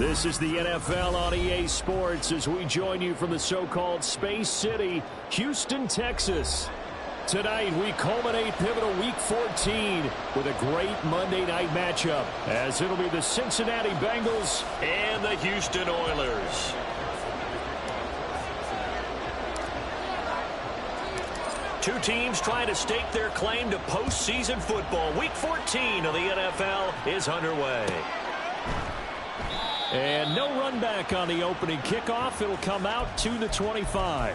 This is the NFL on EA Sports as we join you from the so-called Space City, Houston, Texas. Tonight, we culminate pivotal Week 14 with a great Monday night matchup, as it'll be the Cincinnati Bengals and the Houston Oilers. Two teams trying to stake their claim to postseason football. Week 14 of the NFL is underway. And no run back on the opening kickoff. It'll come out to the 25.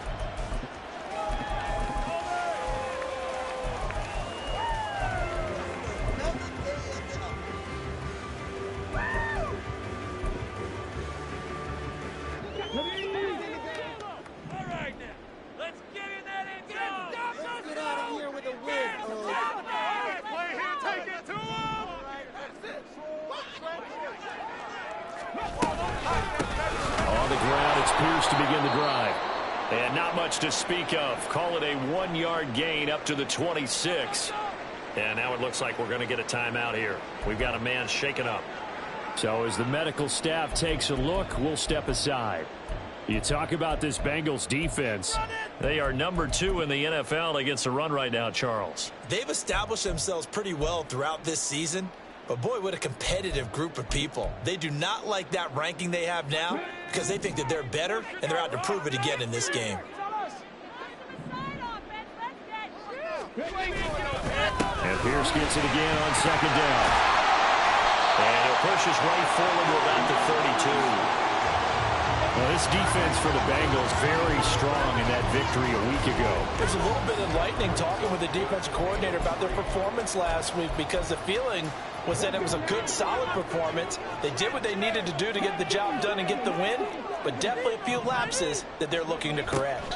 To speak of. Call it a 1-yard gain up to the 26. And now it looks like we're going to get a timeout here. We've got a man shaken up. So as the medical staff takes a look, we'll step aside. You talk about this Bengals defense. They are number 2 in the NFL against the run right now, Charles. They've established themselves pretty well throughout this season. But boy, what a competitive group of people. They do not like that ranking they have now because they think that they're better, and they're out to prove it again in this game. And Pierce gets it again on second down. And he'll push his way forward to about the 32. Well, this defense for the Bengals very strong in that victory a week ago. There's a little bit enlightening talking with the defensive coordinator about their performance last week, because the feeling was that it was a good, solid performance. They did what they needed to do to get the job done and get the win, but definitely a few lapses that they're looking to correct.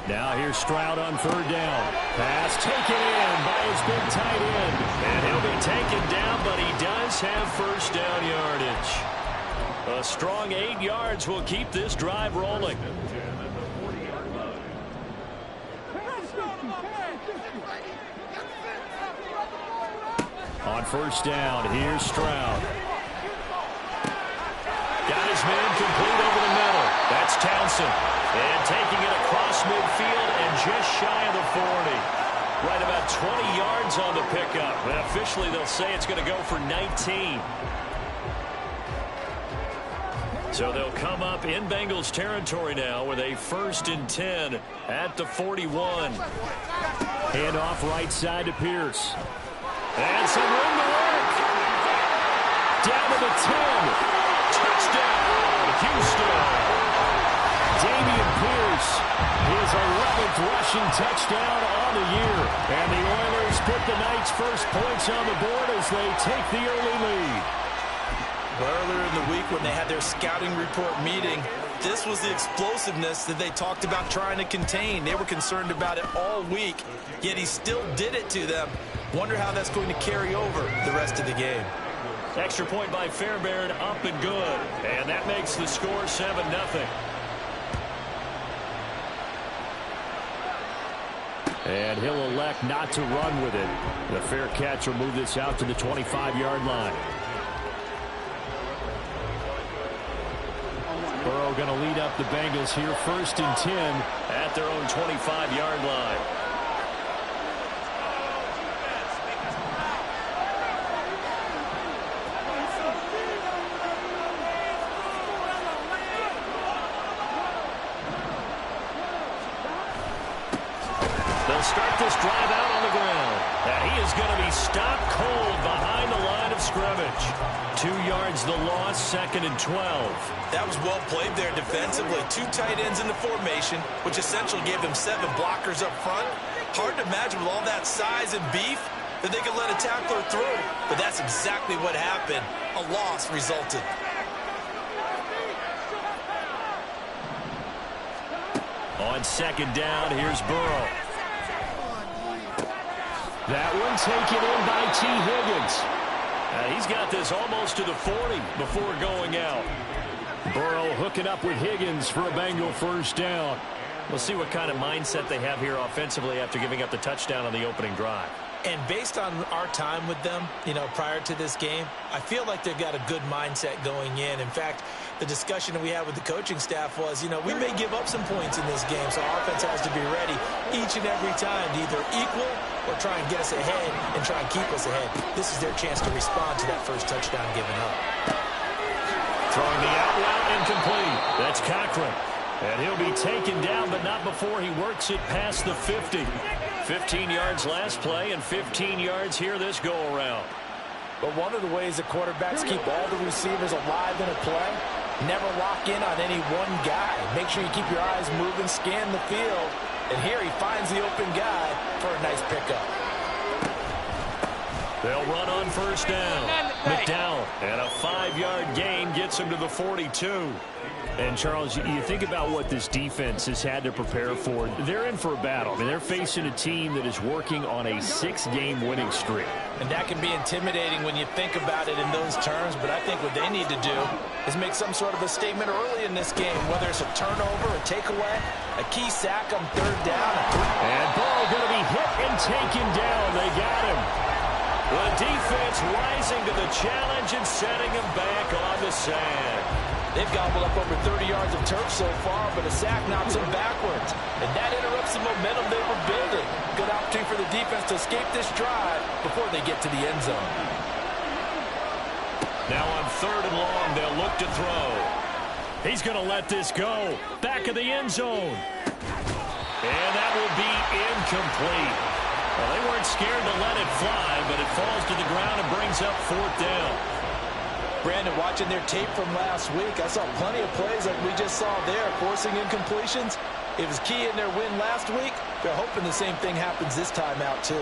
Now here's Stroud on third down. Pass taken in by his big tight end. And he'll be taken down, but he does have first down yardage. A strong 8 yards will keep this drive rolling. On first down, here's Stroud. Got his man complete over the middle. That's Townsend. And taking it across midfield and just shy of the 40. Right about 20 yards on the pickup. And officially, they'll say it's going to go for 19. So they'll come up in Bengals territory now with a 1st and 10 at the 41. Hand off right side to Pierce. And some room to work. Down to the 10. Touchdown, Houston. Damian Pierce, his 11th rushing touchdown on the year. And the Oilers put the Knights' first points on the board as they take the early lead. Earlier in the week when they had their scouting report meeting, this was the explosiveness that they talked about trying to contain. They were concerned about it all week, yet he still did it to them. Wonder how that's going to carry over the rest of the game. Extra point by Fairbairn, up and good. And that makes the score 7-0. And he'll elect not to run with it. The fair catch will move this out to the 25-yard line. Burrow going to lead up the Bengals here, 1st and 10 at their own 25-yard line. Start this drive out on the ground. And he is going to be stopped cold behind the line of scrimmage. 2 yards the loss, 2nd and 12. That was well played there defensively. 2 tight ends in the formation, which essentially gave them 7 blockers up front. Hard to imagine with all that size and beef that they could let a tackler through. But that's exactly what happened. A loss resulted. On second down, here's Burrow. That one taken in by T. Higgins. He's got this almost to the 40 before going out. Burrow hooking up with Higgins for a Bengal first down. We'll see what kind of mindset they have here offensively after giving up the touchdown on the opening drive. And based on our time with them, prior to this game, I feel like they've got a good mindset going in. In fact, the discussion that we had with the coaching staff was, we may give up some points in this game, so our offense has to be ready each and every time to either equal or try and get us ahead and try and keep us ahead. This is their chance to respond to that first touchdown given up. Throwing the out route incomplete. That's Cochran. And he'll be taken down, but not before he works it past the 50. 15 yards last play and 15 yards here this go-around. But one of the ways that quarterbacks keep all the receivers alive in a play, never lock in on any one guy. Make sure you keep your eyes moving, scan the field. And here he finds the open guy for a nice pickup. They'll run on first down. McDowell, and a 5-yard gain gets him to the 42. And, Charles, you think about what this defense has had to prepare for. They're in for a battle. I mean, they're facing a team that is working on a 6-game winning streak. And that can be intimidating when you think about it in those terms, but I think what they need to do is make some sort of a statement early in this game, whether it's a turnover, a takeaway, a key sack on third down. And ball going to be hit and taken down. They got him. The defense rising to the challenge and setting him back on the sand. They've gobbled up over 30 yards of turf so far, but a sack knocks them backwards. And that interrupts the momentum they were building. Good opportunity for the defense to escape this drive before they get to the end zone. Now on third and long, they'll look to throw. He's going to let this go. Back of the end zone. And that will be incomplete. Well, they weren't scared to let it fly, but it falls to the ground and brings up fourth down. Brandon, watching their tape from last week, I saw plenty of plays like we just saw there, forcing incompletions. It was key in their win last week. They're hoping the same thing happens this time out, too.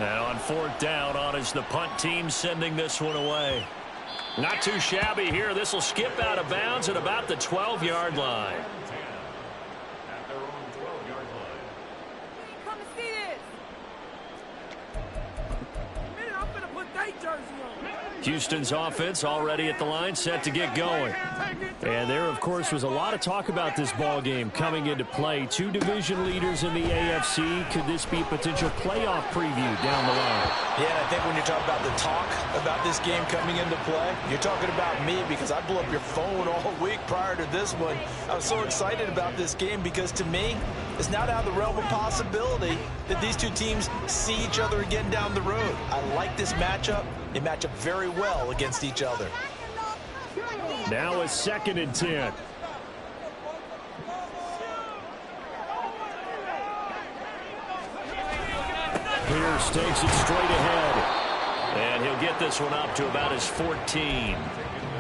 And on fourth down, on is the punt team sending this one away. Not too shabby here. This will skip out of bounds at about the 12-yard line. Houston's offense already at the line, set to get going. And there, of course, was a lot of talk about this ball game coming into play. Two division leaders in the AFC. Could this be a potential playoff preview down the line? Yeah, and I think when you're talking about the talk about this game coming into play, you're talking about me because I blew up your phone all week prior to this one. I was so excited about this game because, to me, it's not out of the realm of possibility that these two teams see each other again down the road. I like this matchup. They match up very well against each other. Now a 2nd and 10. Pierce takes it straight ahead. And he'll get this one up to about his 14.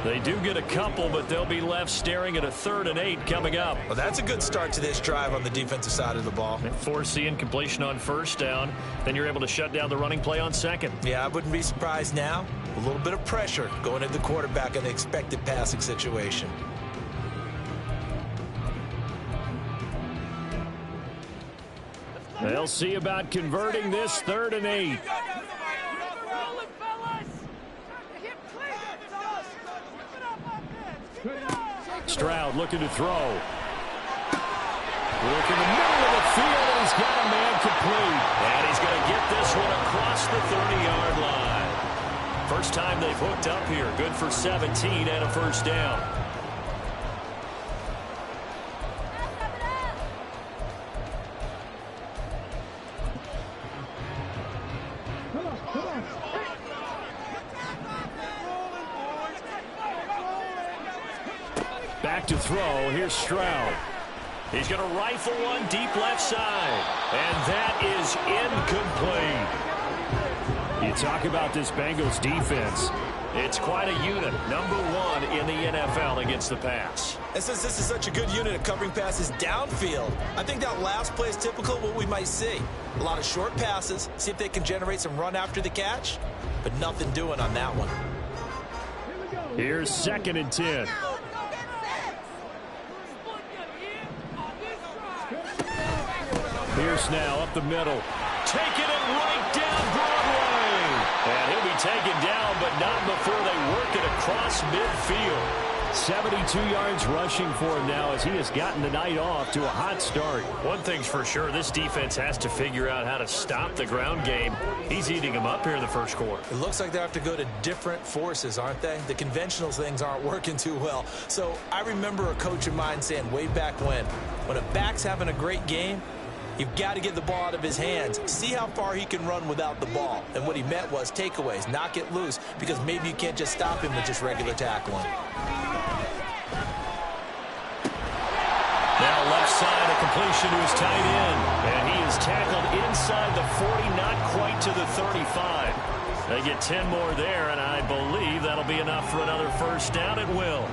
They do get a couple, but they'll be left staring at a 3rd and 8 coming up. Well, that's a good start to this drive on the defensive side of the ball. Force the incompletion on first down. Then you're able to shut down the running play on second. Yeah, I wouldn't be surprised now. A little bit of pressure going at the quarterback in the expected passing situation. They'll see about converting this 3rd and 8. Stroud looking to throw. Look in the middle of the field, and he's got a man complete. And he's going to get this one across the 30-yard line. First time they've hooked up here. Good for 17 and a first down. Back to throw. Here's Stroud. He's going to rifle one deep left side. And that is incomplete. You talk about this Bengals defense. It's quite a unit. Number 1 in the NFL against the pass. And since this is such a good unit of covering passes downfield, I think that last play is typical of what we might see. A lot of short passes, see if they can generate some run after the catch, but nothing doing on that one. Here's 2nd and 10. Pierce now up the middle. Taking it right down Broadway. And he'll be taken down, but not before they work it across midfield. 72 yards rushing for him now as he has gotten the night off to a hot start. One thing's for sure, this defense has to figure out how to stop the ground game. He's eating them up here in the first quarter. It looks like they have to go to different forces, aren't they? The conventional things aren't working too well. So I remember a coach of mine saying way back when a back's having a great game, you've got to get the ball out of his hands. See how far he can run without the ball. And what he meant was takeaways, knock it loose, because maybe you can't just stop him with just regular tackling. Now left side, a completion to his tight end. And he is tackled inside the 40, not quite to the 35. They get 10 more there, and I believe that'll be enough for another first down. It will.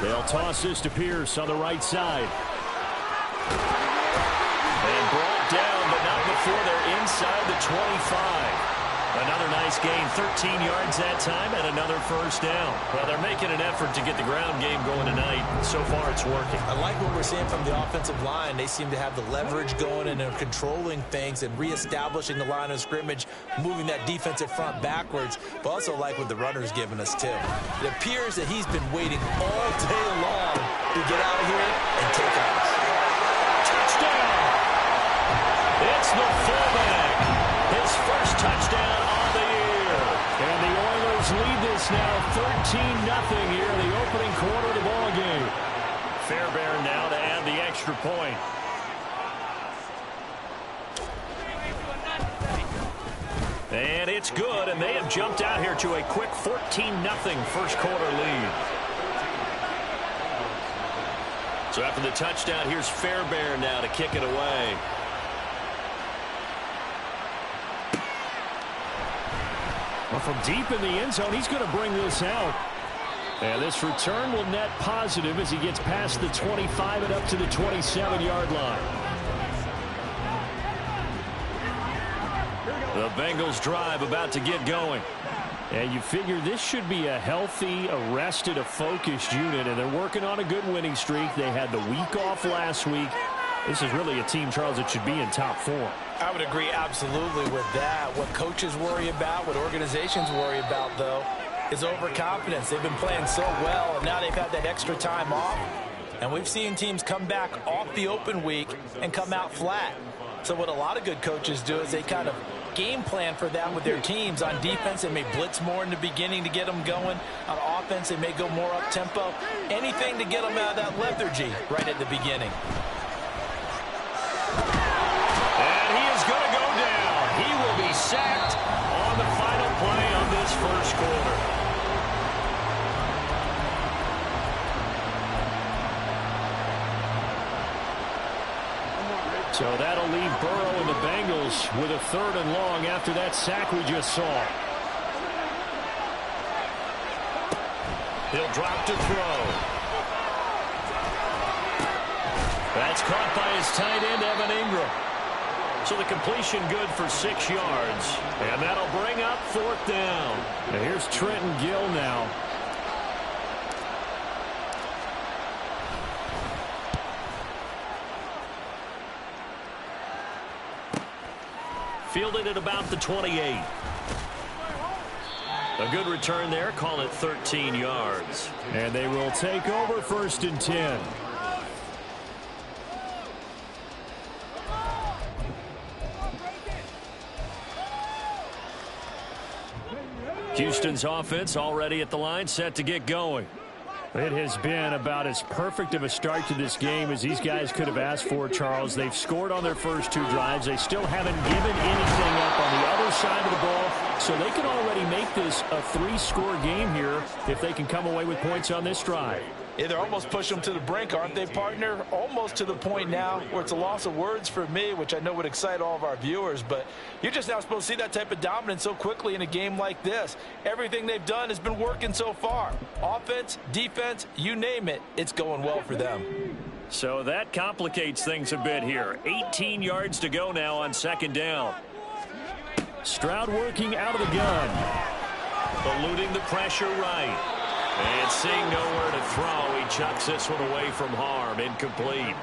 They'll toss this to Pierce on the right side. And brought down, but not before they're inside the 25. Another nice gain, 13 yards that time, and another first down. Well, they're making an effort to get the ground game going tonight. So far, it's working. I like what we're seeing from the offensive line. They seem to have the leverage going, and they're controlling things and reestablishing the line of scrimmage, moving that defensive front backwards. But also like what the runner's giving us, too. It appears that he's been waiting all day long to get out of here and take off. Touchdown! It's the fullback. His first touchdown on the year. And the Oilers lead this now 13-0 here in the opening quarter of the ball game. Fairbairn now to add the extra point. And it's good, and they have jumped out here to a quick 14-0 first quarter lead. So after the touchdown, here's Fairbairn now to kick it away. Well, from deep in the end zone, he's going to bring this out. And this return will net positive as he gets past the 25 and up to the 27-yard line. The Bengals drive about to get going. And you figure this should be a healthy, arrested, a focused unit, and they're working on a good winning streak. They had the week off last week. This is really a team, Charles, that should be in top form. I would agree absolutely with that. What coaches worry about, what organizations worry about, though, is overconfidence. They've been playing so well, and now they've had that extra time off. And we've seen teams come back off the open week and come out flat. So what a lot of good coaches do is they kind of game plan for that with their teams. On defense, they may blitz more in the beginning to get them going. On offense, they may go more up-tempo. Anything to get them out of that lethargy right at the beginning. And he is going to go down. He will be sacked on the final play of this first quarter. So that'll leave Burrow and the Bengals with a 3rd and long after that sack we just saw. He'll drop to throw. That's caught by his tight end, Evan Ingram. So the completion good for 6 yards. And that'll bring up 4th down. Now here's Trenton Gill now. Fielded at about the 28. A good return there. Call it 13 yards. And they will take over 1st and 10. Houston's offense already at the line, set to get going. It has been about as perfect of a start to this game as these guys could have asked for, Charles. They've scored on their first 2 drives. They still haven't given anything up on the other side of the ball, so they can already make this a 3-score game here if they can come away with points on this drive. Yeah, they're almost pushing them to the brink, aren't they, partner? Almost to the point now where it's a loss of words for me, which I know would excite all of our viewers, but you're just now supposed to see that type of dominance so quickly in a game like this. Everything they've done has been working so far. Offense, defense, you name it, it's going well for them. So that complicates things a bit here. 18 yards to go now on 2nd down. Stroud working out of the gun. eluding the pressure right. And seeing nowhere to throw, he chucks this one away from harm. Incomplete.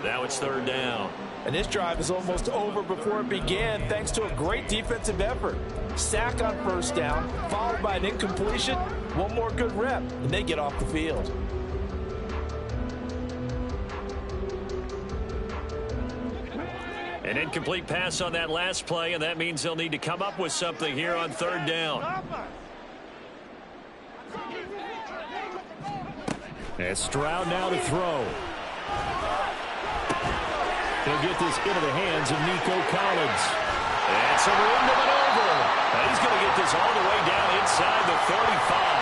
Now it's third down. And this drive is almost over before it began thanks to a great defensive effort. Sack on first down, followed by an incompletion. One more good rep, and they get off the field. An incomplete pass on that last play, and that means they'll need to come up with something here on third down. And Stroud now to throw. He'll get this into the hands of Nico Collins. And some room to maneuver. And he's going to get this all the way down inside the 35.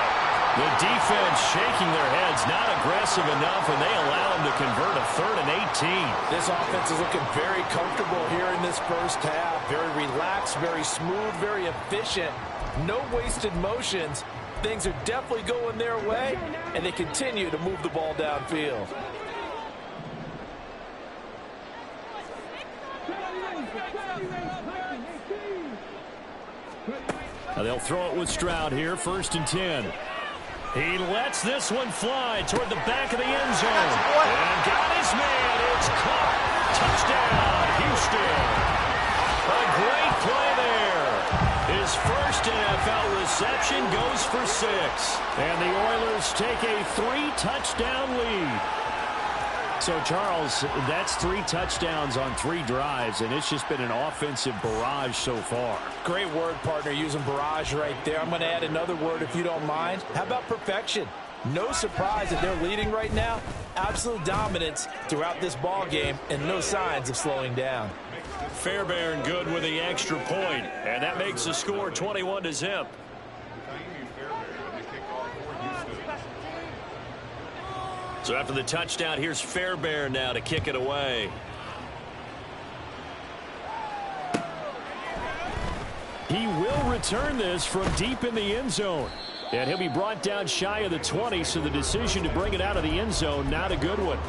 The defense shaking their heads, not aggressive enough, and they allow him to convert a 3rd and 18. This offense is looking very comfortable here in this first half. Very relaxed, very smooth, very efficient. No wasted motions. Things are definitely going their way, and they continue to move the ball downfield. They'll throw it with Stroud here, 1st and 10. He lets this one fly toward the back of the end zone. And got his man. It's caught. Touchdown, Houston. A great play there. His first NFL reception goes for 6. And the Oilers take a 3-touchdown lead. So, Charles, that's 3 touchdowns on 3 drives, and it's just been an offensive barrage so far. Great word, partner, using barrage right there. I'm going to add another word if you don't mind. How about perfection? No surprise that they're leading right now. Absolute dominance throughout this ball game, and no signs of slowing down. Fairbairn good with the extra point, and that makes the score 21-0. So after the touchdown, here's Fairbairn now to kick it away. He will return this from deep in the end zone. And he'll be brought down shy of the 20, so the decision to bring it out of the end zone, not a good one.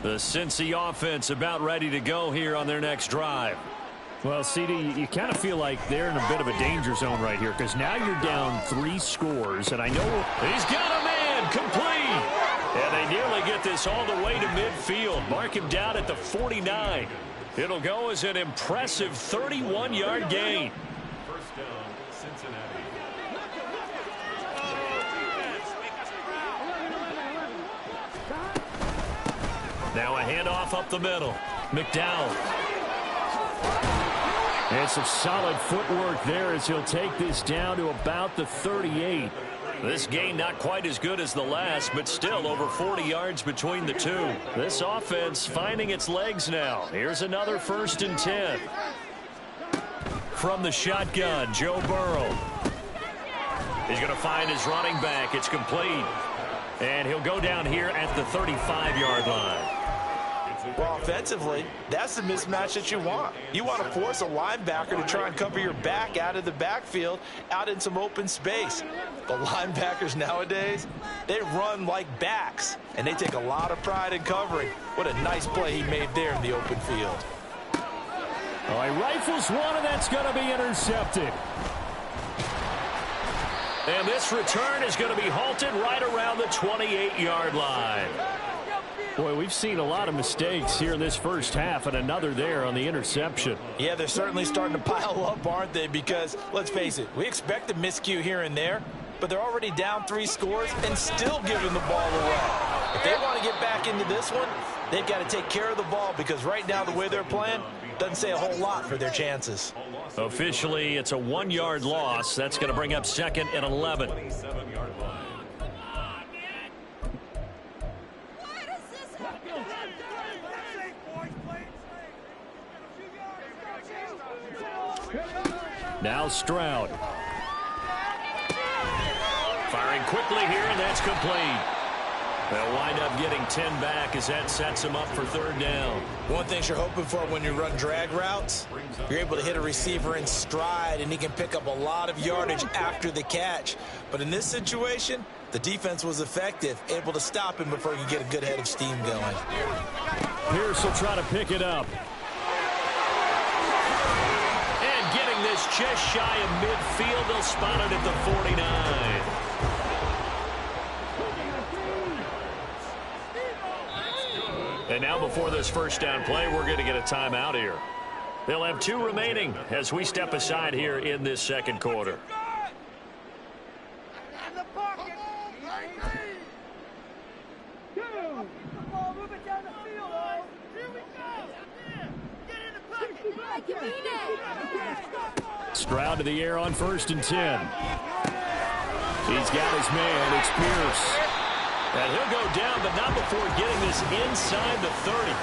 The Cincy offense about ready to go here on their next drive. Well, CD, you kind of feel like they're in a bit of a danger zone right here because now you're down 3 scores, and I know he's got a man complete. And they nearly get this all the way to midfield. Mark him down at the 49. It'll go as an impressive 31-yard gain. First down, Cincinnati. Now a handoff up the middle. McDowell. And some solid footwork there as he'll take this down to about the 38. This gain not quite as good as the last, but still over 40 yards between the two. This offense finding its legs now. Here's another 1st and 10. From the shotgun, Joe Burrow. He's going to find his running back. It's complete. And he'll go down here at the 35-yard line. Well, offensively, that's the mismatch that you want. You want to force a linebacker to try and cover your back out of the backfield, out in some open space. The linebackers nowadays, they run like backs, and they take a lot of pride in covering. What a nice play he made there in the open field. Oh, he rifles one, and that's going to be intercepted. And this return is going to be halted right around the 28-yard line. Boy, we've seen a lot of mistakes here in this first half, and another there on the interception. Yeah, they're certainly starting to pile up, aren't they? Because, let's face it, we expect a miscue here and there, but they're already down 3 scores and still giving the ball away. If they want to get back into this one, they've got to take care of the ball because right now the way they're playing doesn't say a whole lot for their chances. Officially, it's a 1-yard loss. That's going to bring up 2nd and 11. Now Stroud. Firing quickly here, and that's complete. They'll wind up getting 10 back as that sets them up for 3rd down. One thing you're hoping for when you run drag routes, you're able to hit a receiver in stride, and he can pick up a lot of yardage after the catch. But in this situation, the defense was effective, able to stop him before he could get a good head of steam going. Pierce will try to pick it up. And getting this just shy of midfield, they'll spot it at the 49. And now before this first down play, we're going to get a timeout here. They'll have 2 remaining as we step aside here in this second quarter. Stroud to the air on 1st and 10. He's got his man. It's Pierce. And he'll go down, but not before getting this inside the 30.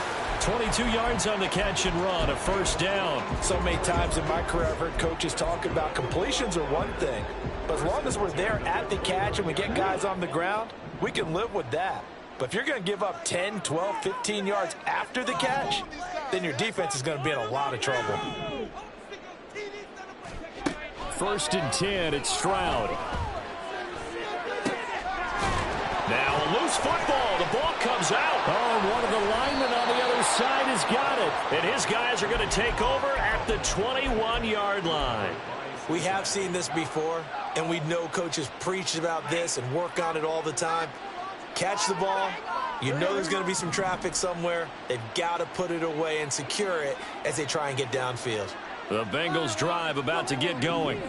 22 yards on the catch and run, a first down. So many times in my career I've heard coaches talk about completions are one thing, but as long as we're there at the catch and we get guys on the ground, we can live with that. But if you're going to give up 10, 12, 15 yards after the catch, then your defense is going to be in a lot of trouble. 1st and 10, it's Stroud. Now a loose football. The ball comes out. Oh, one of the linemen on the other side has got it. And his guys are going to take over at the 21-yard line. We have seen this before, and we know coaches preach about this and work on it all the time. Catch the ball. You know there's going to be some traffic somewhere. They've got to put it away and secure it as they try and get downfield. The Bengals drive about to get going.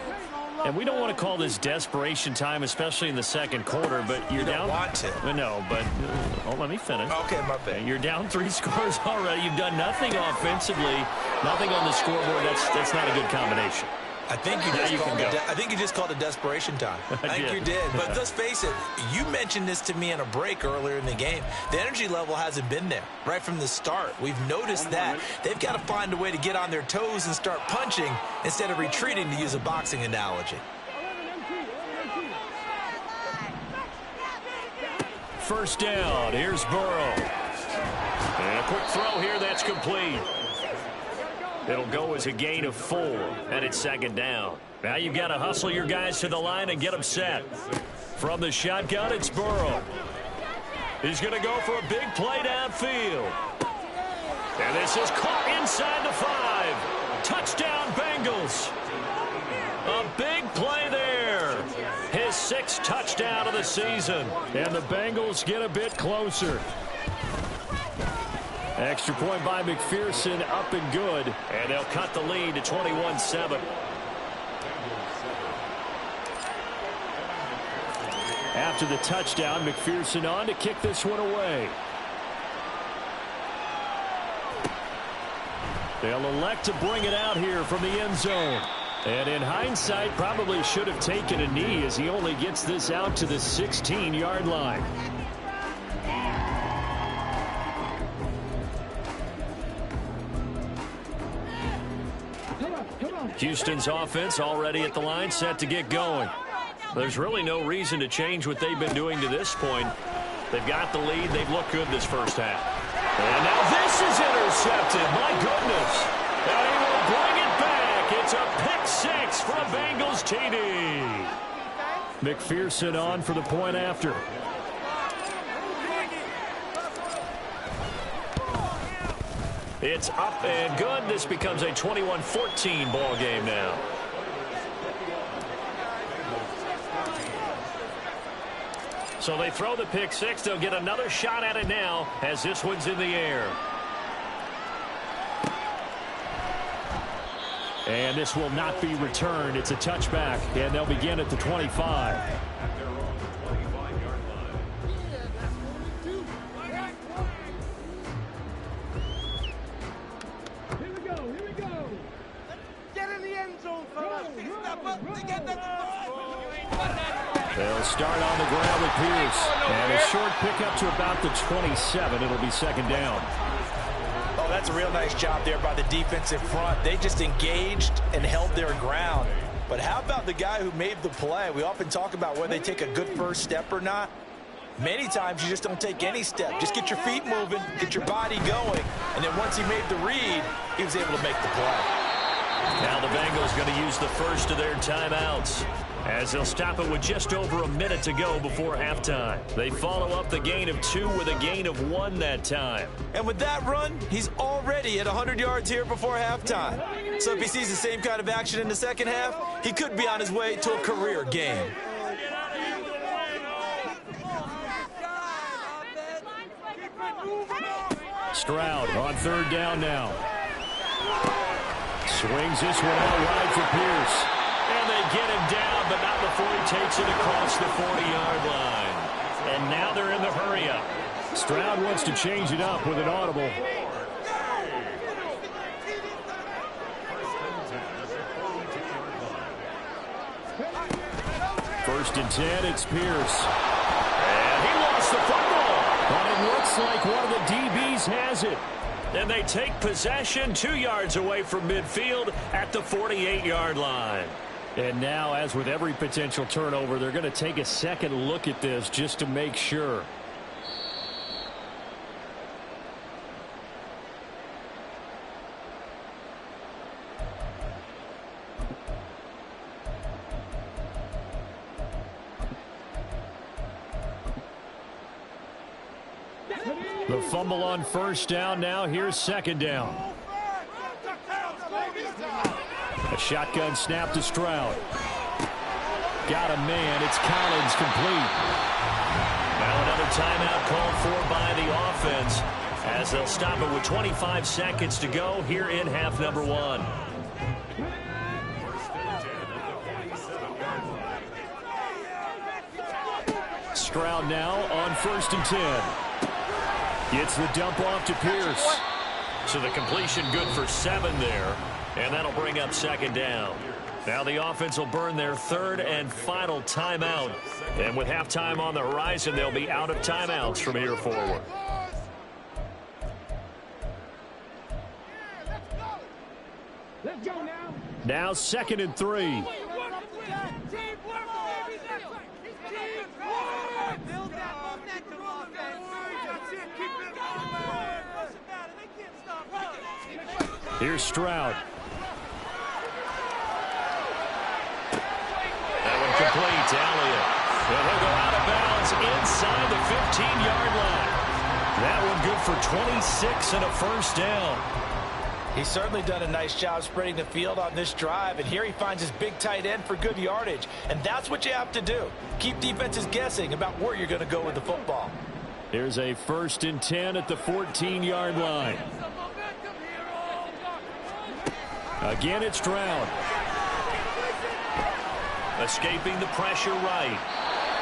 And we don't want to call this desperation time, especially in the second quarter, but you're down. You don't want to. No, but let me finish. Okay, my bad. You're down 3 scores already. You've done nothing offensively, nothing on the scoreboard. That's not a good combination. I think you just called it desperation time. I think you did. But let's face it, you mentioned this to me in a break earlier in the game. The energy level hasn't been there right from the start. We've noticed that. They've got to find a way to get on their toes and start punching instead of retreating, to use a boxing analogy. First down. Here's Burrow. And a quick throw here that's complete. It'll go as a gain of 4, and it's 2nd down. Now you've got to hustle your guys to the line and get them set. From the shotgun, it's Burrow. He's going to go for a big play downfield. And this is caught inside the 5. Touchdown, Bengals. A big play there. His 6th touchdown of the season. And the Bengals get a bit closer. Extra point by McPherson, up and good. And they'll cut the lead to 21-7. After the touchdown, McPherson on to kick this one away. They'll elect to bring it out here from the end zone. And in hindsight, probably should have taken a knee as he only gets this out to the 16-yard line. Houston's offense already at the line, set to get going. There's really no reason to change what they've been doing to this point. They've got the lead. They've looked good this first half. And now this is intercepted. My goodness. And he will bring it back. It's a pick 6 for a Bengals TD. McPherson on for the point after. It's up and good. This becomes a 21-14 ball game now. So they throw the pick 6. They'll get another shot at it now as this one's in the air. And this will not be returned. It's a touchback, and they'll begin at the 25. They'll start on the ground with Pierce. And a short pickup to about the 27. It'll be 2nd down. Oh, that's a real nice job there by the defensive front. They just engaged and held their ground. But how about the guy who made the play? We often talk about whether they take a good first step or not. Many times you just don't take any step. Just get your feet moving, get your body going. And then once he made the read, he was able to make the play. Now the Bengals going to use the first of their timeouts, as they'll stop it with just over a minute to go before halftime. They follow up the gain of 2 with a gain of 1 that time. And with that run, he's already at 100 yards here before halftime. So if he sees the same kind of action in the second half, he could be on his way to a career game. Stroud on third down now. Swings this one out wide for Pierce. And they get him down, but not before he takes it across the 40-yard line. And now they're in the hurry-up. Stroud wants to change it up with an audible. First and 10, it's Pierce. And he lost the football. But it looks like one of the DBs has it. And they take possession 2 yards away from midfield at the 48-yard line. And now, as with every potential turnover, they're going to take a second look at this just to make sure. The fumble on first down. Now here's second down. A shotgun snap to Stroud. Got a man. It's Collins, complete. Now another timeout called for by the offense, as they'll stop it with 25 seconds to go here in half number 1. Stroud now on first and 10. Gets the dump off to Pierce. So the completion good for 7 there, and that'll bring up second down. Now the offense will burn their third and final timeout. And with halftime on the horizon, they'll be out of timeouts from here forward. Now second and 3. Here's Stroud. That one complete to Elliott. And he'll go out of bounds inside the 15-yard line. That one good for 26 and a first down. He's certainly done a nice job spreading the field on this drive, and here he finds his big tight end for good yardage. And that's what you have to do. Keep defenses guessing about where you're going to go with the football. Here's a first and 10 at the 14-yard line. Again, it's Stroud. Escaping the pressure right.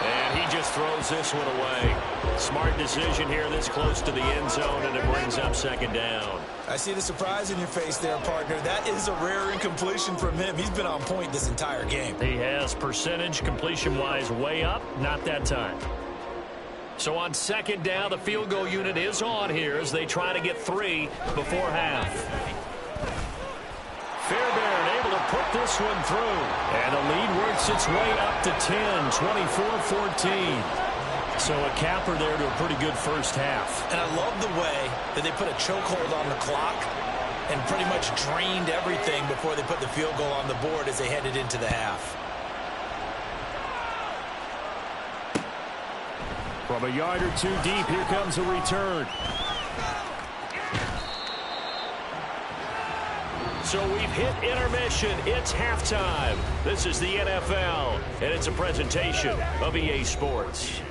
And he just throws this one away. Smart decision here this close to the end zone, and it brings up second down. I see the surprise in your face there, partner. That is a rare incompletion from him. He's been on point this entire game. He has percentage completion-wise way up, not that time. So on second down, the field goal unit is on here as they try to get 3 before half. Fairbairn able to put this one through. And the lead works its way up to 10, 24-14. So a capper there to a pretty good first half. And I love the way that they put a chokehold on the clock and pretty much drained everything before they put the field goal on the board as they headed into the half. From a yard or 2 deep, here comes a return. So we've hit intermission. It's halftime. This is the NFL, and it's a presentation of EA Sports.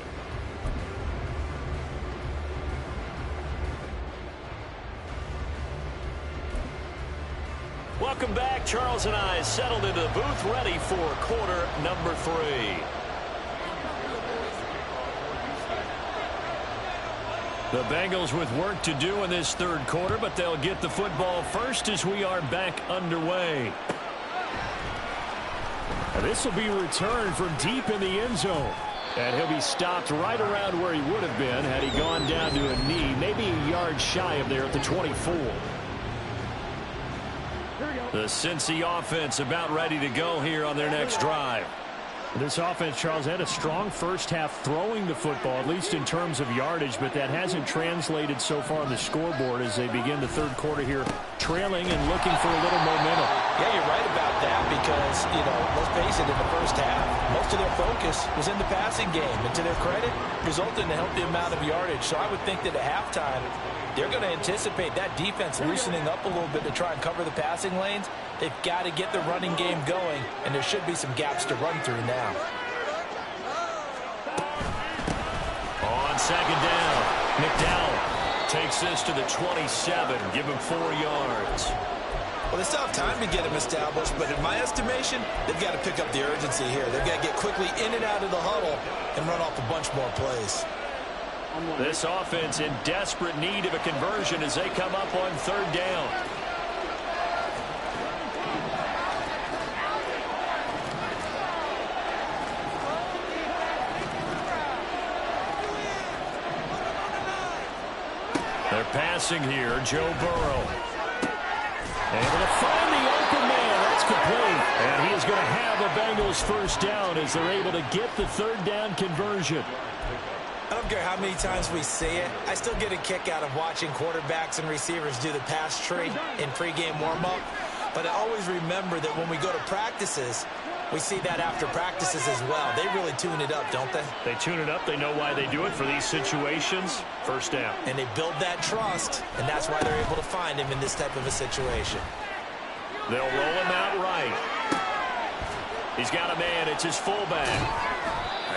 Welcome back. Charles and I settled into the booth, ready for quarter number 3. The Bengals with work to do in this third quarter, but they'll get the football first as we are back underway. This will be returned from deep in the end zone. And he'll be stopped right around where he would have been had he gone down to a knee, maybe a yard shy of there at the 24. The Cincy offense about ready to go here on their next drive. This offense, Charles, had a strong first half throwing the football, at least in terms of yardage, but that hasn't translated so far on the scoreboard as they begin the third quarter here, trailing and looking for a little momentum. Yeah, you're right about that because, let's face it, in the first half, most of their focus was in the passing game. And to their credit, resulted in a healthy amount of yardage. So I would think that at halftime, they're going to anticipate that defense loosening up a little bit to try and cover the passing lanes. They've got to get the running game going, and there should be some gaps to run through now. On second down, McDowell takes this to the 27, give him 4 yards. Well, they still have time to get him established, but in my estimation, they've got to pick up the urgency here. They've got to get quickly in and out of the huddle and run off a bunch more plays. This offense in desperate need of a conversion as they come up on third down. They're passing here, Joe Burrow. Able to find the open man. That's complete. And he is going to have a Bengals first down as they're able to get the third down conversion. I don't care how many times we see it. I still get a kick out of watching quarterbacks and receivers do the pass tree in pregame warm-up. But I always remember that when we go to practices, we see that after practices as well. They really tune it up, don't they? They tune it up. They know why they do it for these situations. First down. And they build that trust, and that's why they're able to find him in this type of a situation. They'll roll him out right. He's got a man. It's his fullback.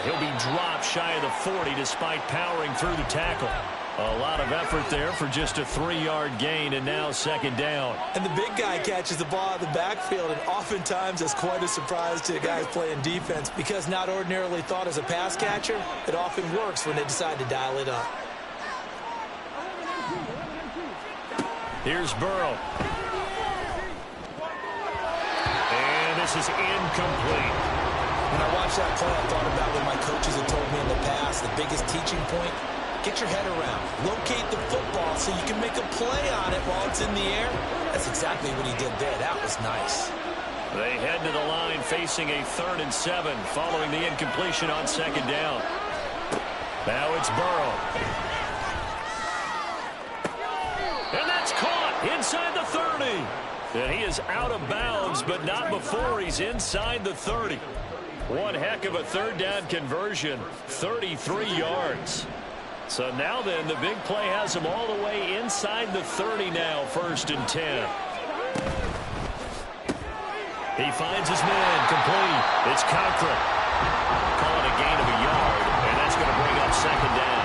He'll be dropped shy of the 40 despite powering through the tackle. A lot of effort there for just a 3-yard gain, and now second down. And the big guy catches the ball out of the backfield, and oftentimes it's quite a surprise to the guys playing defense because not ordinarily thought as a pass catcher, it often works when they decide to dial it up. Here's Burrow. And this is incomplete. When I watched that play, I thought about what my coaches had told me in the past. The biggest teaching point, get your head around. Locate the football so you can make a play on it while it's in the air. That's exactly what he did there. That was nice. They head to the line facing a 3rd and 7 following the incompletion on second down. Now it's Burrow. And that's caught inside the 30. And he is out of bounds, but not before he's inside the 30. One heck of a third down conversion, 33 yards. So now then, the big play has him all the way inside the 30 now, 1st and 10. He finds his man, complete. It's Conklin. Call it a gain of a yard, and that's going to bring up second down.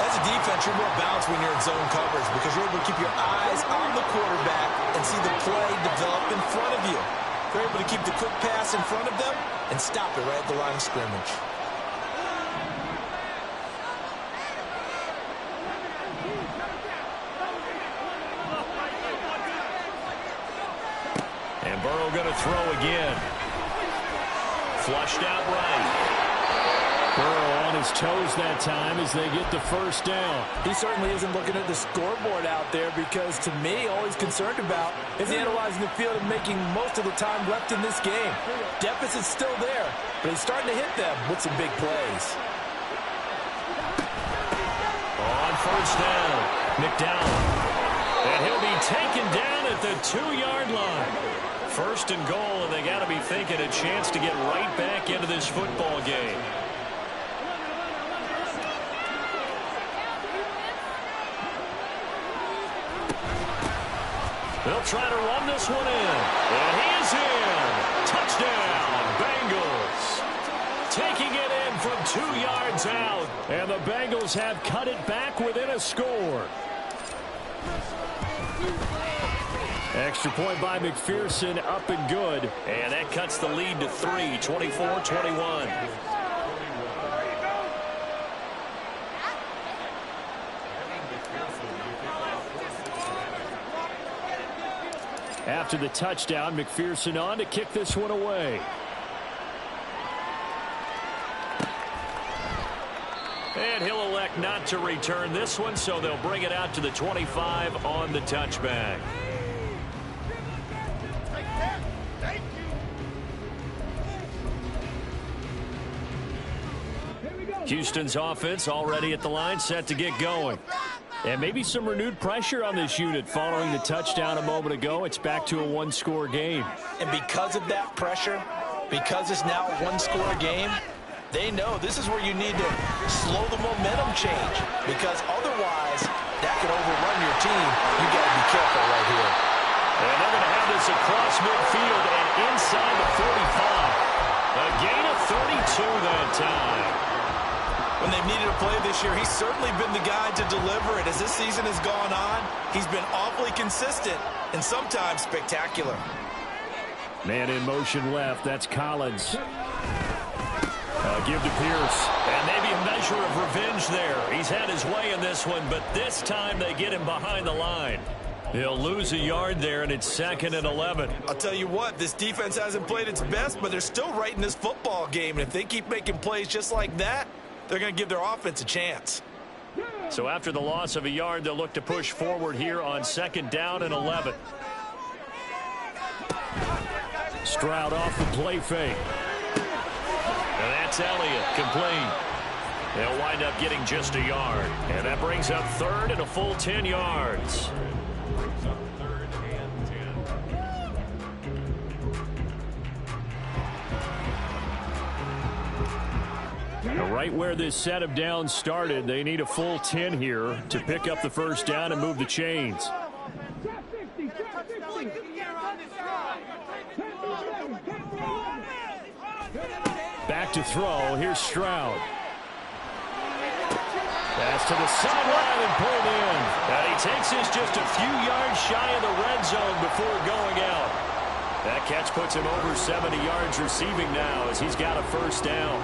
As a defense, you're more balanced when you're in zone coverage because you're able to keep your eyes on the quarterback and see the play develop in front of you. They're able to keep the quick pass in front of them and stop it right at the line of scrimmage. And Burrow going to throw again. Flushed out right. Burrow on his toes that time as they get the first down. He certainly isn't looking at the scoreboard out there because, to me, all he's concerned about is analyzing the field and making most of the time left in this game. Deficit's still there, but he's starting to hit them with some big plays. On first down, McDowell. And he'll be taken down at the 2-yard line. 1st and goal, and they got to be thinking a chance to get right back into this football game. They'll try to run this one in. And he is in. Touchdown, Bengals. Taking it in from 2 yards out. And the Bengals have cut it back within a score. Extra point by McPherson, up and good. And that cuts the lead to 3, 24-21. After the touchdown, McPherson on to kick this one away. And he'll elect not to return this one, so they'll bring it out to the 25 on the touchback. Houston's offense already at the line, set to get going. And maybe some renewed pressure on this unit following the touchdown a moment ago. It's back to a one-score game. And because of that pressure, because it's now a one-score game, they know this is where you need to slow the momentum change, because otherwise that could overrun your team. You got to be careful right here. And they're going to have this across midfield and inside the 45. A gain of 32 that time. When they've needed a play this year, he's certainly been the guy to deliver it. As this season has gone on, he's been awfully consistent and sometimes spectacular. Man in motion left. That's Collins. Give to Pierce. And maybe a measure of revenge there. He's had his way in this one, but this time they get him behind the line. He'll lose a yard there, and it's 2nd and 11. I'll tell you what, this defense hasn't played its best, but they're still right in this football game. And if they keep making plays just like that, they're going to give their offense a chance. So after the loss of a yard, they'll look to push forward here on 2nd down and 11. Stroud off the play fake. And that's Elliott, complete. They'll wind up getting just a yard. And that brings up 3rd and a full 10 yards. Now, right where this set of downs started, they need a full 10 here to pick up the first down and move the chains. Back to throw. Here's Stroud. Pass to the sideline and pulled in. And he takes this just a few yards shy of the red zone before going out. That catch puts him over 70 yards receiving now as he's got a first down.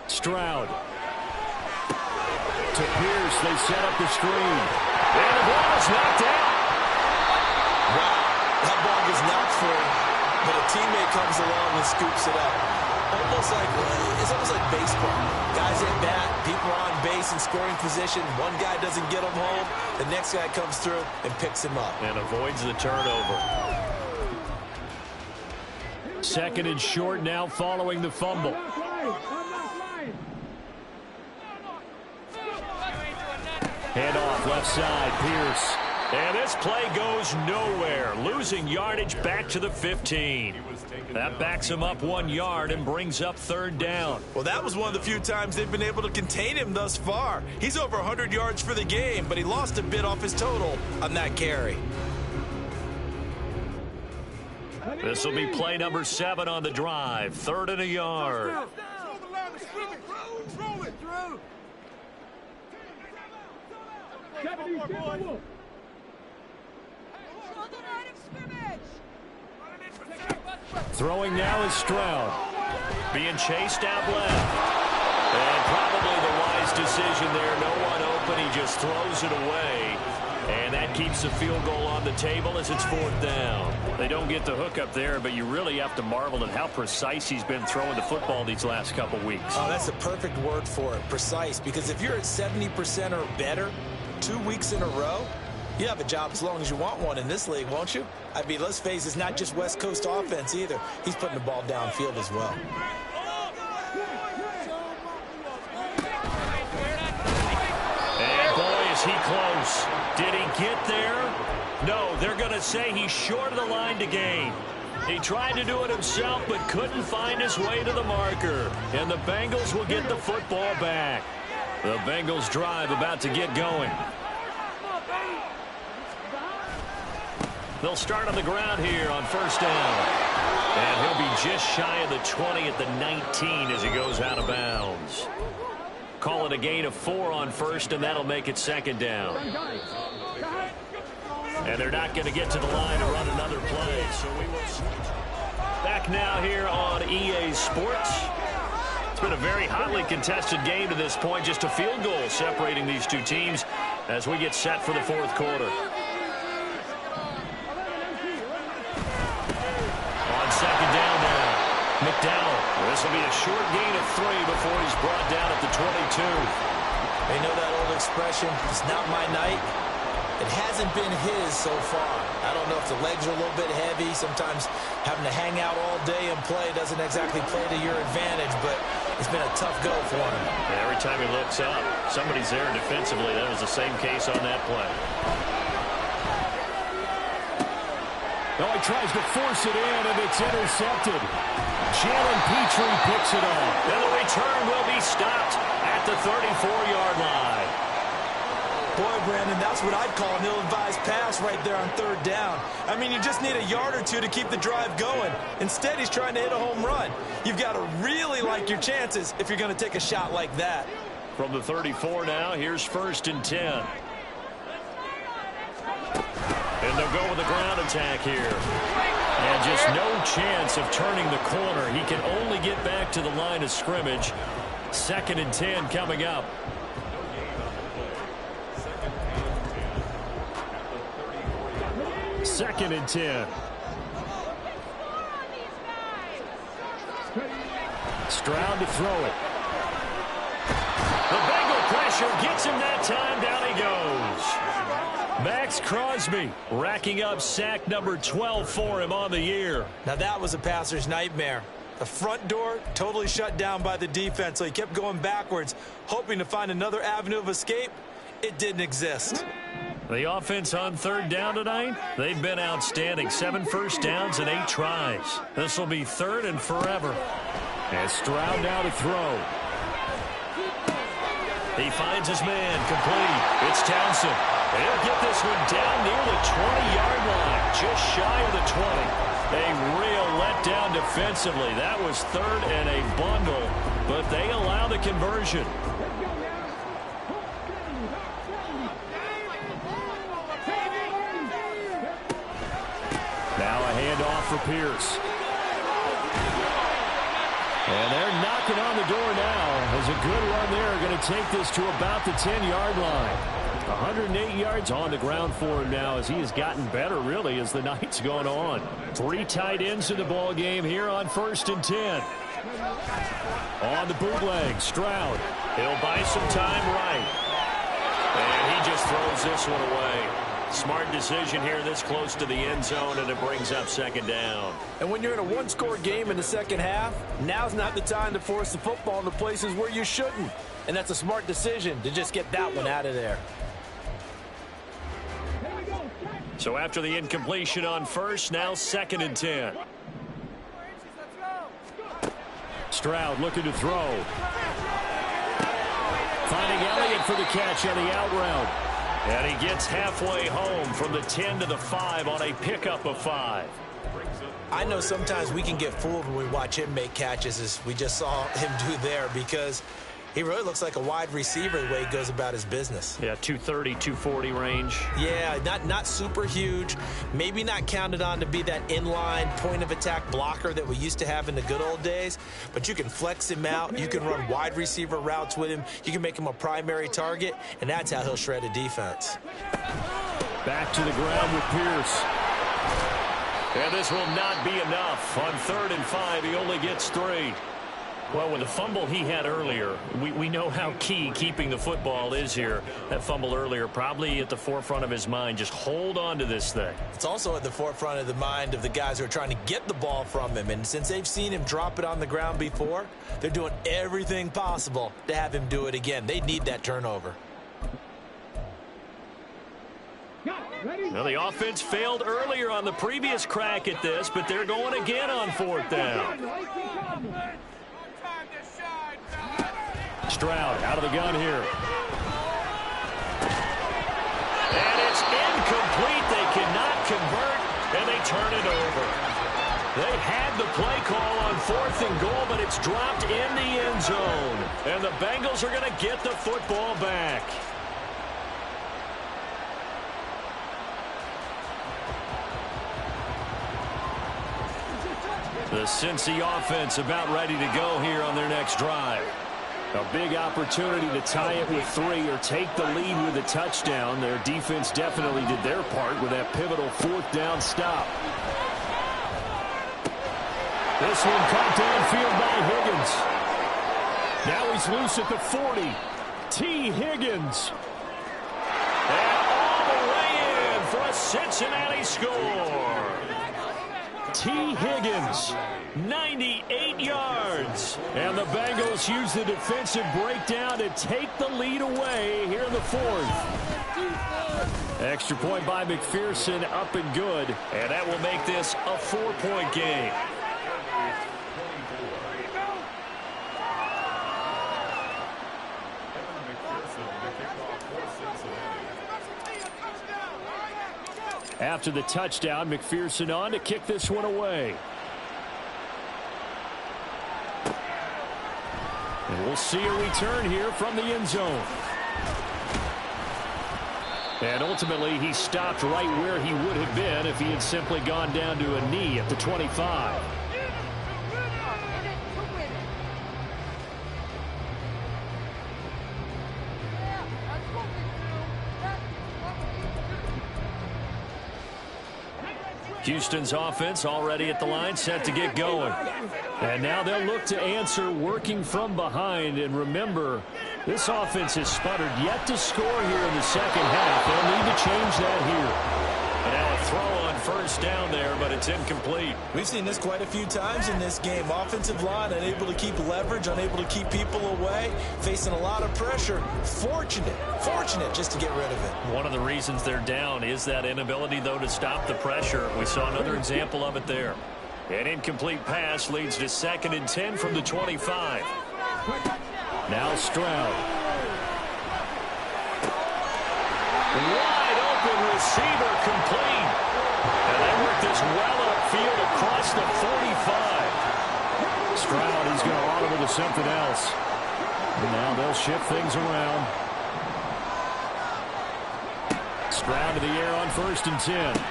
Stroud. To Pierce, they set up the screen. And the ball is knocked out. Wow, that ball gets knocked for him, but a teammate comes along and scoops it up. It's almost like baseball. Guys at bat, people are on base in scoring position. One guy doesn't get him home. The next guy comes through and picks him up. And avoids the turnover. 2nd and short now following the fumble. Handoff left side, Pierce. And this play goes nowhere. Losing yardage back to the 15. That backs him up 1 yard and brings up 3rd down. Well, that was one of the few times they've been able to contain him thus far. He's over 100 yards for the game, but he lost a bit off his total on that carry. This will be play number 7 on the drive. 3rd and a yard. Throwing now is Stroud. Being chased out left. And probably the wise decision there. No one open. He just throws it away. And that keeps the field goal on the table as it's 4th down. They don't get the hook up there, but you really have to marvel at how precise he's been throwing the football these last couple weeks. Oh, that's the perfect word for it, precise. Because if you're at 70% or better 2 weeks in a row, you have a job as long as you want one in this league, won't you? I mean, let's face it, it's not just West Coast offense either. He's putting the ball downfield as well. And boy, is he close. Did he get there? No, they're going to say he's short of the line to gain. He tried to do it himself, but couldn't find his way to the marker. And the Bengals will get the football back. The Bengals drive about to get going. They'll start on the ground here on 1st down. And he'll be just shy of the 20 at the 19 as he goes out of bounds. Call it a gain of 4 on 1st, and that'll make it 2nd down. And they're not going to get to the line to run another play. So we will switch. Back now here on EA Sports. It's been a very hotly contested game to this point. Just a field goal separating these two teams as we get set for the 4th quarter. On 2nd down now, McDowell. This This will be a short gain of 3 before he's brought down at the 22. They know that old expression, it's not my night. It hasn't been his so far. I don't know if the legs are a little bit heavy. Sometimes having to hang out all day and play doesn't exactly play to your advantage, but it's been a tough go for him. And every time he looks up, somebody's there defensively. That was the same case on that play. Oh, he tries to force it in, and it's intercepted. Jalen Petrie picks it up. And the return will be stopped at the 34-yard line. Boy, Brandon, that's what I'd call an ill-advised pass right there on 3rd down. I mean, you just need a yard or two to keep the drive going. Instead, he's trying to hit a home run. You've got to really like your chances if you're going to take a shot like that. From the 34 now, here's 1st and 10. And they'll go with the ground attack here. And just no chance of turning the corner. He can only get back to the line of scrimmage. 2nd and 10 coming up. 2nd and 10. Stroud to throw it. The Bengal pressure gets him that time. Down he goes. Max Crosby racking up sack number 12 for him on the year. Now that was a passer's nightmare. The front door totally shut down by the defense, so he kept going backwards, hoping to find another avenue of escape. It didn't exist. The offense on 3rd down tonight, they've been outstanding. 7 first downs and 8 tries. This will be 3rd and forever. And Stroud now to throw. He finds his man complete. It's Townsend. He'll get this one down near the 20-yard line, just shy of the 20. A real letdown defensively. That was 3rd and a bundle, but they allow the conversion. Now a handoff for Pierce. And they're knocking on the door now. There's a good run there. Going to take this to about the 10-yard line. 108 yards on the ground for him now as he has gotten better, really, as the night's gone on. 3 tight ends in the ball game here on 1st and 10. On the bootleg, Stroud. He'll buy some time right. And he just throws this one away. Smart decision here this close to the end zone, and it brings up 2nd down. And when you're in a one-score game in the second half, now's not the time to force the football into places where you shouldn't. And that's a smart decision to just get that one out of there. So after the incompletion on 1st, now 2nd and 10. Stroud looking to throw. Finding Elliott for the catch on the out route. And he gets halfway home from the 10 to the 5 on a pickup of 5. I know sometimes we can get fooled when we watch him make catches, as we just saw him do there, because he really looks like a wide receiver the way he goes about his business. Yeah, 230, 240 range. Yeah, not super huge. Maybe not counted on to be that inline point-of-attack blocker that we used to have in the good old days. But you can flex him out. You can run wide receiver routes with him. You can make him a primary target, and that's how he'll shred a defense. Back to the ground with Pierce. And this will not be enough. On 3rd and 5, he only gets 3. Well, with the fumble he had earlier, we know how key keeping the football is here. That fumble earlier probably at the forefront of his mind. Just hold on to this thing. It's also at the forefront of the mind of the guys who are trying to get the ball from him. And since they've seen him drop it on the ground before, they're doing everything possible to have him do it again. They need that turnover. Well, the offense failed earlier on the previous crack at this, but they're going again on 4th down. Stroud out of the gun here. And it's incomplete. They cannot convert, and they turn it over. They had the play call on 4th and goal, but it's dropped in the end zone. And the Bengals are going to get the football back. The Cincy offense about ready to go here on their next drive. A big opportunity to tie it with 3 or take the lead with a touchdown. Their defense definitely did their part with that pivotal 4th down stop. This one caught downfield by Higgins. Now he's loose at the 40. T. Higgins. And all the way in for a Cincinnati score. T. Higgins, 98 yards. And the Bengals use the defensive breakdown to take the lead away here in the fourth. Extra point by McPherson, up and good. And that will make this a 4-point game. After the touchdown, McPherson on to kick this one away. And we'll see a return here from the end zone. And ultimately, he stopped right where he would have been if he had simply gone down to a knee at the 25. Houston's offense already at the line, set to get going. And now they'll look to answer working from behind. And remember, this offense has sputtered yet to score here in the second half. They'll need to change that here. And now a throw on first down there, but it's incomplete. We've seen this quite a few times in this game. Offensive line unable to keep leverage, unable to keep people away, facing a lot of pressure. Fortunate just to get rid of it. One of the reasons they're down is that inability, though, to stop the pressure. We saw another example of it there. An incomplete pass leads to 2nd and 10 from the 25. Now Stroud. Wide open receiver complete. And they work this well upfield across the 45. Stroud is going to audible to something else. And now they'll shift things around. Stroud to the air on 1st and 10.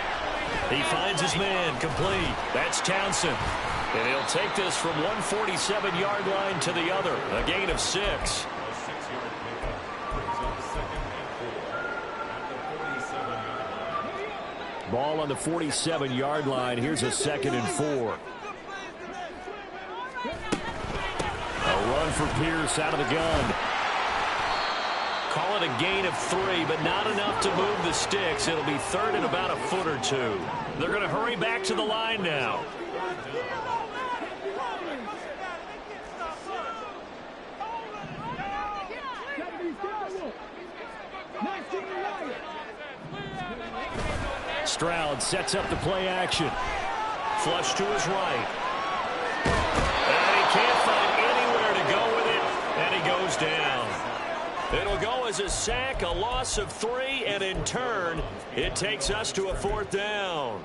He finds his man complete. That's Townsend. And he'll take this from 147-yard line to the other. A gain of 6. Ball on the 47-yard line. Here's a 2nd and 4. A run for Pierce out of the gun. Call it a gain of 3, but not enough to move the sticks. It'll be 3rd and about a foot or 2. They're going to hurry back to the line now. Stroud sets up the play action. Flush to his right. And he can't find anywhere to go with it, and he goes down. It'll go as a sack, a loss of 3, and in turn, it takes us to a 4th down.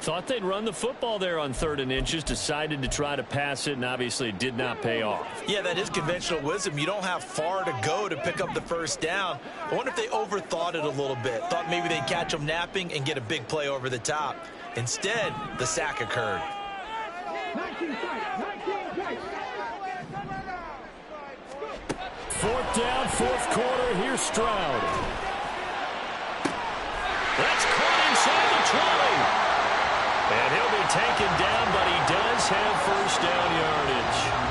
Thought they'd run the football there on 3rd and inches, decided to try to pass it, and obviously it did not pay off. Yeah, that is conventional wisdom. You don't have far to go to pick up the 1st down. I wonder if they overthought it a little bit. Thought maybe they'd catch them napping and get a big play over the top. Instead, the sack occurred. 4th down, 4th quarter. Here's Stroud. That's caught inside the 20. And he'll be taken down, but he does have 1st down yardage.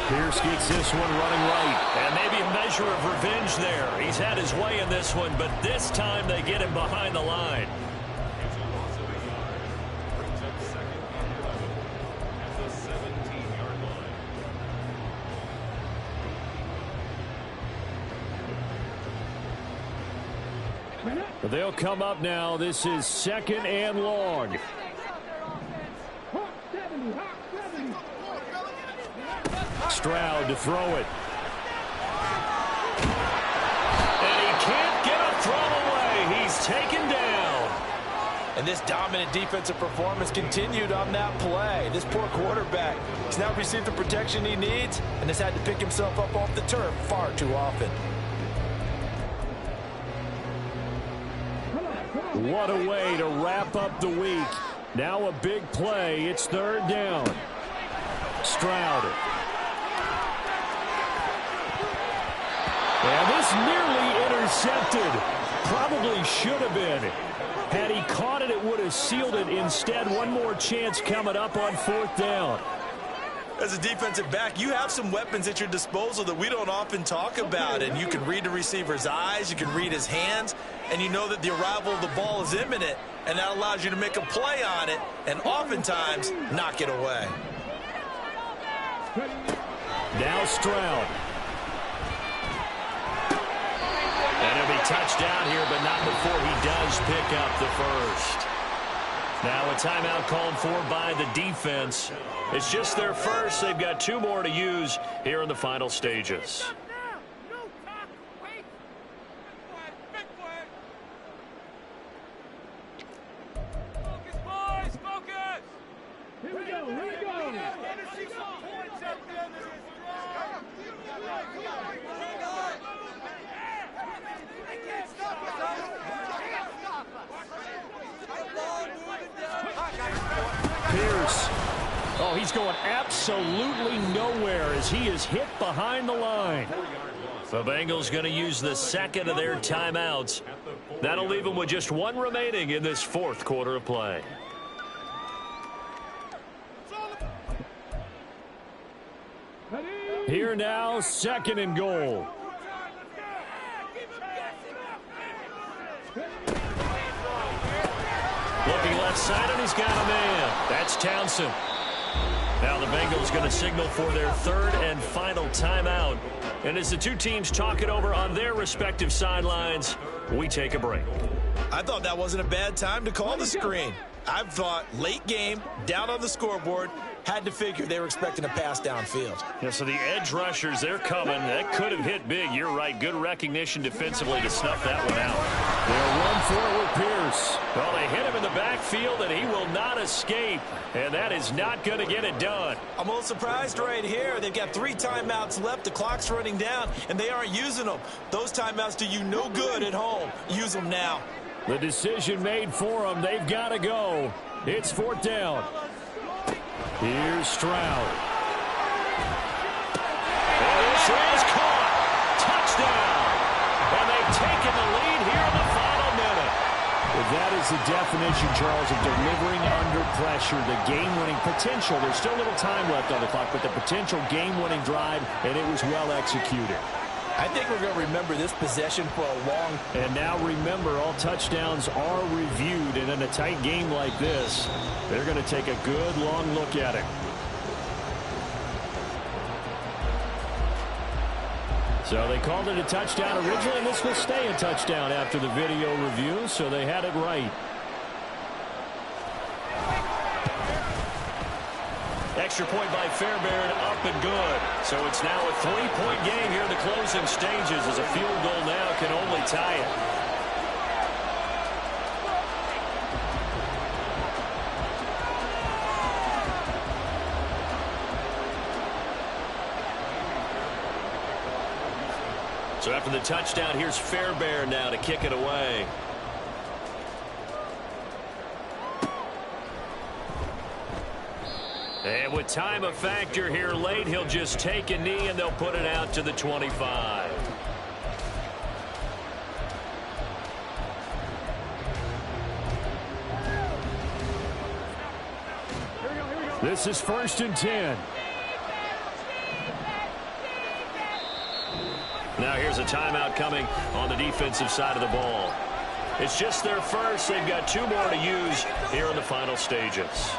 Pierce gets this one running right. And maybe a measure of revenge there. He's had his way in this one, but this time they get him behind the line. But they'll come up now. This is 2nd and long. Stroud to throw it. And he can't get a throw away. He's taken down. And this dominant defensive performance continued on that play. This poor quarterback has now received the protection he needs and has had to pick himself up off the turf far too often. What a way to wrap up the week. Now a big play. It's third down. Stroud. And this nearly intercepted. Probably should have been. Had he caught it, it would have sealed it. Instead, one more chance coming up on fourth down. As a defensive back, you have some weapons at your disposal that we don't often talk about. And you can read the receiver's eyes, you can read his hands, and you know that the arrival of the ball is imminent, and that allows you to make a play on it and oftentimes knock it away. Now Stroud. And he'll be touchdown here, but not before he does pick up the first. Now a timeout called for by the defense. It's just their first. They've got 2 more to use here in the final stages. Pierce. Oh, he's going absolutely nowhere as he is hit behind the line. The Bengals going to use the second of their timeouts. That'll leave them with just 1 remaining in this fourth quarter of play. Here now, second and goal. Looking left side, and he's got a man. That's Townsend. Now the Bengals going to signal for their third and final timeout. And as the 2 teams talk it over on their respective sidelines, we take a break. I thought that wasn't a bad time to call the screen. I thought late game, down on the scoreboard, had to figure they were expecting a pass downfield. Yeah, so the edge rushers, they're coming. That could have hit big. You're right. Good recognition defensively to snuff that one out. They'll run for it with Pierce. Well, they hit him in the backfield, and he will not escape. And that is not going to get it done. I'm a little surprised right here. They've got 3 timeouts left. The clock's running down, and they aren't using them. Those timeouts do you no good at home. Use them now. The decision made for them. They've got to go. It's fourth down. Here's Stroud. This is caught. Touchdown. And they've taken the lead here in the final minute. That is the definition, Charles, of delivering under pressure. The game-winning potential. There's still a little time left on the clock, but the potential game-winning drive, and it was well executed. I think we're going to remember this possession for a long... And now remember, all touchdowns are reviewed, and in a tight game like this, they're going to take a good long look at it. So they called it a touchdown originally, and this will stay a touchdown after the video review, so they had it right. Extra point by Fairbairn, up and good. So it's now a 3-point game here in the closing stages as a field goal now can only tie it. So after the touchdown, here's Fairbairn now to kick it away. And with time a factor here late, he'll just take a knee and they'll put it out to the 25. This is 1st and 10. Now here's a timeout coming on the defensive side of the ball. It's just their first. They've got 2 more to use here in the final stages.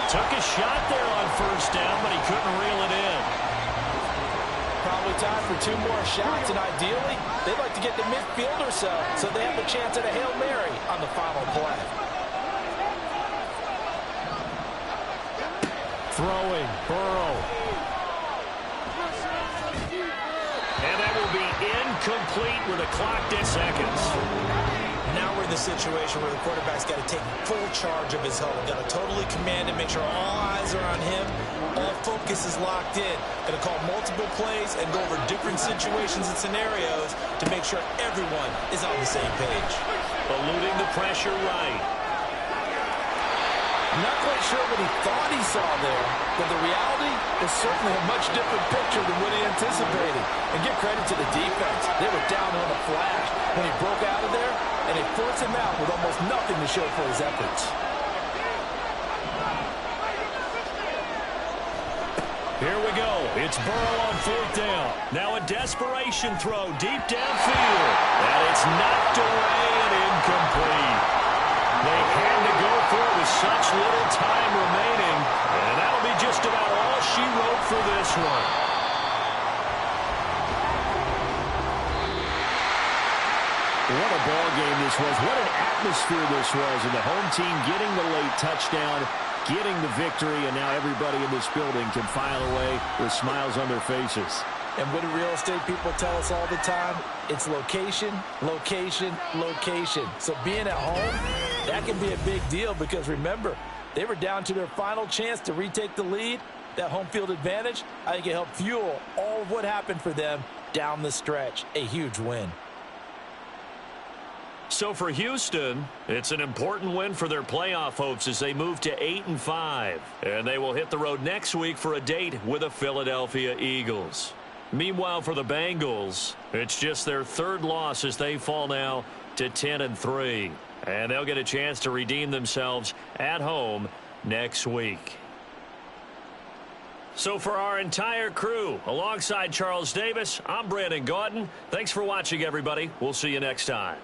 Took a shot there on 1st down, but he couldn't reel it in. Probably time for 2 more shots, and ideally, they'd like to get the midfield or so they have a chance at a Hail Mary on the final play. Throwing, Burrow. And that will be incomplete with a clock 10 seconds. Now we're in the situation where the quarterback's got to take full charge of his huddle. Got to totally command it, make sure all eyes are on him. All focus is locked in. Going to call multiple plays and go over different situations and scenarios to make sure everyone is on the same page. Eluding the pressure right. Not quite sure what he thought he saw there, but the reality is certainly a much different picture than what he anticipated. And give credit to the defense. They were down on a flash when he broke out of there, and they forced him out with almost nothing to show for his efforts. Here we go. It's Burrow on 4th down. Now a desperation throw deep downfield. And it's knocked away and incomplete. They had to go for it with such little time remaining. And that'll be just about all she wrote for this one. What a ball game this was. What an atmosphere this was. And the home team getting the late touchdown, getting the victory, and now everybody in this building can file away with smiles on their faces. And what do real estate people tell us all the time? It's location, location, location. So being at home, that can be a big deal because, remember, they were down to their final chance to retake the lead. That home field advantage, I think it helped fuel all of what happened for them down the stretch. A huge win. So for Houston, it's an important win for their playoff hopes as they move to 8-5. And they will hit the road next week for a date with the Philadelphia Eagles. Meanwhile, for the Bengals, it's just their 3rd loss as they fall now to 10-3. And they'll get a chance to redeem themselves at home next week. So for our entire crew, alongside Charles Davis, I'm Brandon Gaudin. Thanks for watching, everybody. We'll see you next time.